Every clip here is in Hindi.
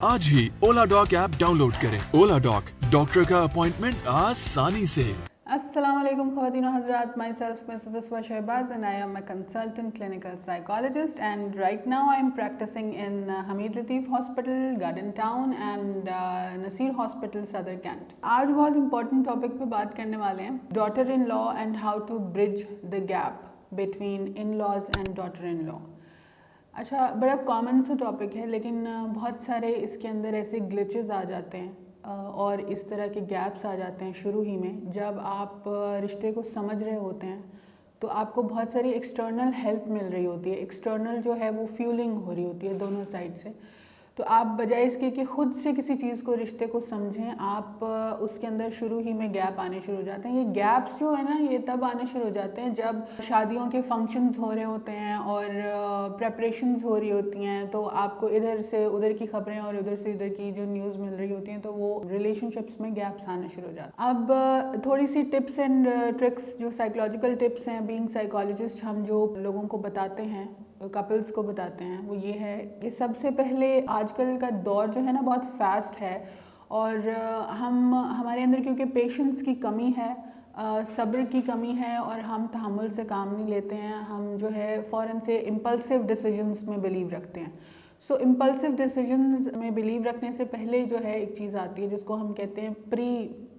आज ही ओला डॉक ऐप डाउनलोड करें। ओला डॉक, डॉक्टर का अपॉइंटमेंट आसानी से। Assalamualaikum Khawateen wa Hazrat, myself Mrs. Uswa Shehbaz and I am a consultant clinical psychologist and right now I am practicing in Hamid Lateef Hospital, Garden Town and Nasir Hospital, Sadr Kent. आज बहुत important topic पे बात करने वाले हैं, daughter in law and how to bridge the gap between in-laws and daughter in law. अच्छा, बड़ा कॉमन सा टॉपिक है लेकिन बहुत सारे इसके अंदर ऐसे ग्लिचेस आ जाते हैं और इस तरह के गैप्स आ जाते हैं शुरू ही में। जब आप रिश्ते को समझ रहे होते हैं तो आपको बहुत सारी एक्सटर्नल हेल्प मिल रही होती है, एक्सटर्नल जो है वो फ्यूलिंग हो रही होती है दोनों साइड से। तो आप बजाय इसके कि ख़ुद से किसी चीज़ को, रिश्ते को समझें, आप उसके अंदर शुरू ही में गैप आने शुरू हो जाते हैं। ये गैप्स जो है ना, ये तब आने शुरू हो जाते हैं जब शादियों के फंक्शंस हो रहे होते हैं और प्रेपरेशंस हो रही होती हैं, तो आपको इधर से उधर की खबरें और उधर से इधर की जो न्यूज़ मिल रही होती हैं, तो वो रिलेशनशिप्स में गैप्स आने शुरू हो जाते हैं। अब थोड़ी सी टिप्स एंड ट्रिक्स, जो साइकोलॉजिकल टिप्स हैं, बीइंग साइकोलॉजिस्ट हम जो लोगों को बताते हैं, कपल्स को बताते हैं, वो ये है कि सबसे पहले आजकल का दौर जो है ना बहुत फास्ट है और हमारे अंदर क्योंकि पेशेंस की कमी है, सब्र की कमी है और हम तहम्मुल से काम नहीं लेते हैं, हम जो है फ़ौरन से इम्पल्सिव डिसीजंस में बिलीव रखते हैं। सो इम्पल्सिव डिसीजंस में बिलीव रखने से पहले जो है एक चीज़ आती है जिसको हम कहते हैं प्री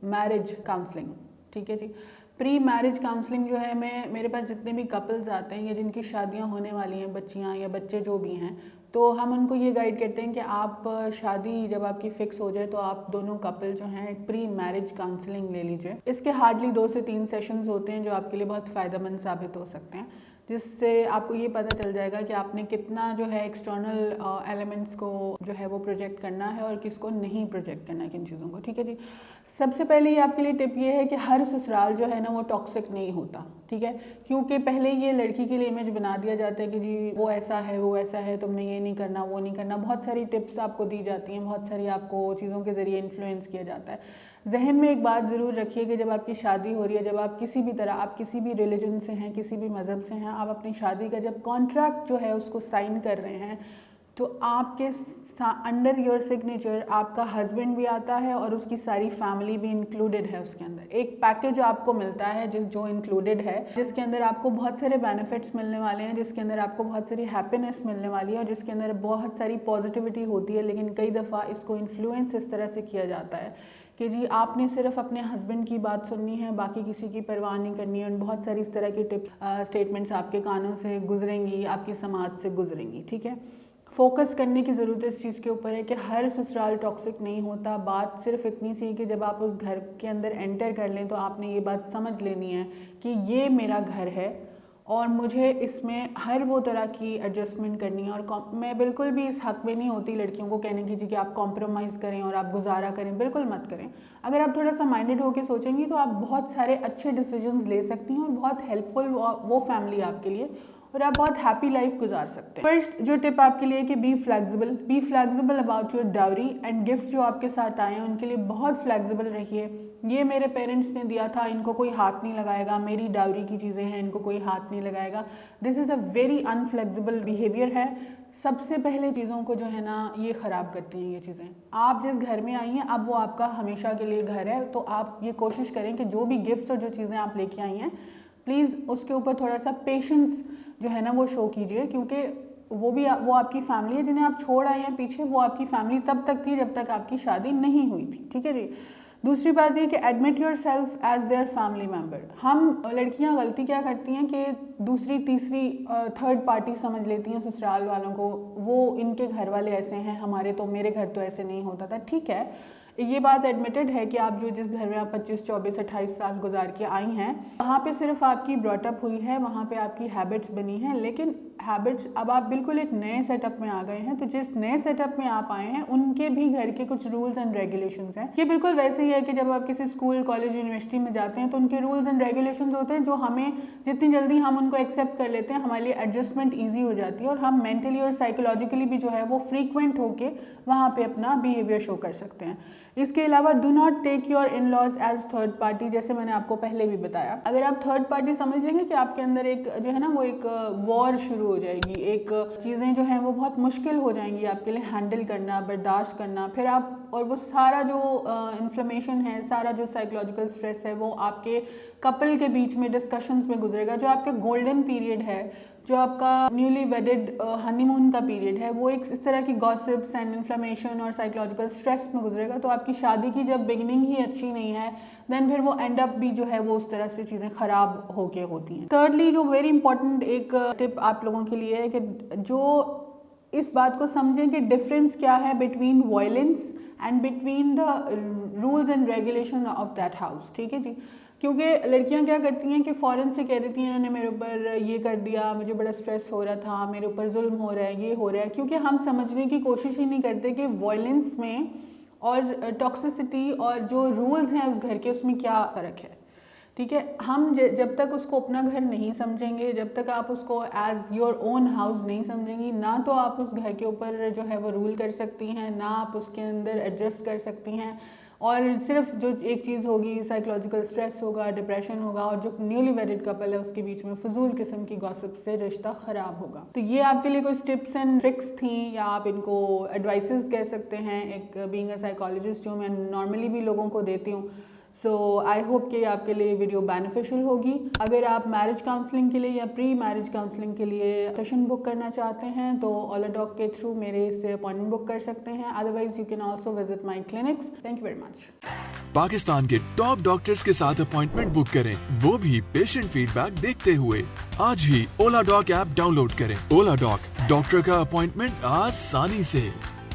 मैरिज काउंसलिंग। ठीक है जी, प्री मैरिज काउंसलिंग जो है, मेरे पास जितने भी कपल्स आते हैं या जिनकी शादियां होने वाली हैं, बच्चियां या बच्चे जो भी हैं, तो हम उनको ये गाइड करते हैं कि आप शादी जब आपकी फ़िक्स हो जाए तो आप दोनों कपल जो हैं एक प्री मैरिज काउंसलिंग ले लीजिए। इसके हार्डली 2 से 3 सेशंस होते हैं जो आपके लिए बहुत फ़ायदेमंद साबित हो सकते हैं, जिससे आपको ये पता चल जाएगा कि आपने कितना जो है एक्सटर्नल एलिमेंट्स को जो है वो प्रोजेक्ट करना है और किसको नहीं प्रोजेक्ट करना है, किन चीज़ों को। ठीक है जी, सबसे पहले ये आपके लिए टिप ये है कि हर ससुराल जो है ना वो टॉक्सिक नहीं होता। ठीक है, क्योंकि पहले ये लड़की के लिए इमेज बना दिया जाता है कि जी वो ऐसा है, वो ऐसा है, तुमने ये नहीं करना, वो नहीं करना। बहुत सारी टिप्स आपको दी जाती हैं, बहुत सारी आपको चीज़ों के ज़रिए इन्फ्लुएंस किया जाता है। जहन में एक बात ज़रूर रखिए कि जब आपकी शादी हो रही है, जब आप किसी भी तरह, आप किसी भी रिलीजन से हैं, किसी भी मज़हब से हैं, आप अपनी शादी का जब कॉन्ट्रैक्ट जो है उसको साइन कर रहे हैं, तो आपके अंडर योर सिग्नेचर आपका हस्बैंड भी आता है और उसकी सारी फैमिली भी इंक्लूडेड है उसके अंदर। एक पैकेज आपको मिलता है जो इंक्लूडेड है, जिसके अंदर आपको बहुत सारे बेनिफिट्स मिलने वाले हैं, जिसके अंदर आपको बहुत सारी हैप्पीनेस मिलने वाली है और जिसके अंदर बहुत सारी पॉजिटिविटी होती है। लेकिन कई दफ़ा इसको इन्फ्लुएंस इस तरह से किया जाता है कि जी आपने सिर्फ अपने हस्बैंड की बात सुननी है, बाकी किसी की परवाह नहीं करनी है। और बहुत सारी इस तरह की टिप्स, स्टेटमेंट्स आपके कानों से गुजरेंगी, आपकी समाज से गुजरेंगी। ठीक है, फोकस करने की ज़रूरत इस चीज़ के ऊपर है कि हर ससुराल टॉक्सिक नहीं होता। बात सिर्फ इतनी सी है कि जब आप उस घर के अंदर एंटर कर लें तो आपने ये बात समझ लेनी है कि ये मेरा घर है और मुझे इसमें हर वो तरह की एडजस्टमेंट करनी है। और मैं बिल्कुल भी इस हक़ में नहीं होती लड़कियों को कहने की जी कि आप कॉम्प्रोमाइज़ करें और आप गुजारा करें, बिल्कुल मत करें। अगर आप थोड़ा सा माइंडेड होकर सोचेंगी तो आप बहुत सारे अच्छे डिसीजंस ले सकती हैं और बहुत हेल्पफुल वो फैमिली आपके लिए, और आप बहुत हैप्पी लाइफ गुजार सकते हैं। फर्स्ट जो टिप आपके लिए कि be flexible about your dowry and gift जो आपके साथ आए हैं उनके लिए बहुत फ्लेक्सिबल रहिए। ये मेरे पेरेंट्स ने दिया था, इनको कोई हाथ नहीं लगाएगा, मेरी डाउरी की चीज़ें हैं, इनको कोई हाथ नहीं लगाएगा। This is a very inflexible behaviour है। सबसे पहले चीज़ों को जो है ना ये ख़राब करती हैं ये चीज़ें। आप जिस घर में आई हैं अब वो आपका हमेशा के लिए घर है, तो आप ये कोशिश करें कि जो भी गिफ्ट्स और जो चीज़ें आप लेके आई हैं, प्लीज़ उसके ऊपर थोड़ा सा पेशेंस जो है ना वो शो कीजिए, क्योंकि वो आपकी फैमिली है। जिन्हें आप छोड़ आए हैं पीछे, वो आपकी फैमिली तब तक थी जब तक आपकी शादी नहीं हुई थी। ठीक है जी। दूसरी बात ये कि admit yourself as their family member. हम लड़कियां गलती क्या करती हैं कि दूसरी तीसरी थर्ड पार्टी समझ लेती हैं ससुराल वालों को, वो इनके घर वाले ऐसे हैं, मेरे घर तो ऐसे नहीं होता था। ठीक है, ये बात एडमिटेड है कि आप जिस घर में आप 25, 24, 28 साल गुजार के आई हैं, वहाँ पे सिर्फ आपकी ब्रॉटअप हुई है, वहाँ पे आपकी हैबिट्स बनी हैं। लेकिन हैबिट्स अब आप बिल्कुल एक नए सेटअप में आ गए हैं, तो जिस नए सेटअप में आप आए हैं उनके भी घर के कुछ रूल्स एंड रेगुलेशंस हैं। ये बिल्कुल वैसे ही है कि जब आप किसी स्कूल, कॉलेज, यूनिवर्सिटी में जाते हैं तो उनके रूल्स एंड रेगुलेशंस होते हैं जो हमें जितनी जल्दी हम उनको एक्सेप्ट कर लेते हैं, हमारे लिए एडजस्टमेंट ईजी हो जाती है और हम मेंटली और साइकोलॉजिकली भी जो है वो फ्रीक्वेंट होके वहाँ पर अपना बिहेवियर शो कर सकते हैं। इसके अलावा do not take your in laws as third party, जैसे मैंने आपको पहले भी बताया। अगर आप थर्ड पार्टी समझ लेंगे कि आपके अंदर एक जो है ना वो एक वॉर शुरू हो जाएगी, एक चीज़ें जो हैं वो बहुत मुश्किल हो जाएंगी आपके लिए हैंडल करना, बर्दाश्त करना, फिर आप और वो सारा जो इन्फ्लेमेशन है, सारा जो साइकोलॉजिकल स्ट्रेस है वो आपके कपल के बीच में डिस्कशंस में गुजरेगा। जो आपका गोल्डन पीरियड है, जो आपका न्यूली वेडेड हनीमून का पीरियड है, वो एक इस तरह की गॉसिप्स एंड इन्फ्लेमेशन और साइकोलॉजिकल स्ट्रेस में गुजरेगा। तो आपकी शादी की जब बिगिनिंग ही अच्छी नहीं है, देन फिर वो एंड अप भी जो है वो उस तरह से चीज़ें ख़राब होके होती हैं। थिर्डली जो वेरी इंपॉर्टेंट एक टिप आप लोगों के लिए है कि जो इस बात को समझें कि डिफरेंस क्या है between violence and between the rules and regulation of that house. ठीक है जी, क्योंकि लड़कियां क्या करती हैं कि फ़ौरन से कह देती हैं इन्होंने मेरे ऊपर ये कर दिया, मुझे बड़ा स्ट्रेस हो रहा था, मेरे ऊपर जुल्म हो रहा है, ये हो रहा है, क्योंकि हम समझने की कोशिश ही नहीं करते कि वायलेंस में और टॉक्सिसिटी और जो रूल्स हैं उस घर के, उसमें क्या फ़र्क है। ठीक है, हम जब तक उसको अपना घर नहीं समझेंगे, जब तक आप उसको एज योर ओन हाउस नहीं समझेंगी, ना तो आप उस घर के ऊपर जो है वो रूल कर सकती हैं, ना आप उसके अंदर एडजस्ट कर सकती हैं, और सिर्फ जो एक चीज़ होगी साइकोलॉजिकल स्ट्रेस होगा, डिप्रेशन होगा, और जो न्यूली वेडेड कपल है उसके बीच में फजूल किस्म की गॉसिप से रिश्ता ख़राब होगा। तो ये आपके लिए कुछ टिप्स एंड ट्रिक्स थी, या आप इनको एडवाइसेस कह सकते हैं, एक बीइंग अ साइकोलॉजिस्ट जो मैं नॉर्मली भी लोगों को देती हूँ। सो आई होप कि आपके लिए वीडियो बेनिफिशियल होगी। अगर आप मैरिज काउंसलिंग के लिए या प्री मैरिज काउंसलिंग के लिए सेशन बुक करना चाहते हैं तो ओला डॉक के थ्रू मेरे से अपॉइंटमेंट बुक कर सकते हैं। Otherwise you can also visit my clinics. Thank you very much. Pakistan के टॉप डॉक्टर्स के साथ अपॉइंटमेंट बुक करें, वो भी पेशेंट फीडबैक देखते हुए। आज ही ओला डॉक ऐप डाउनलोड करें। ओला डॉक, डॉक्टर का अपॉइंटमेंट आसानी से।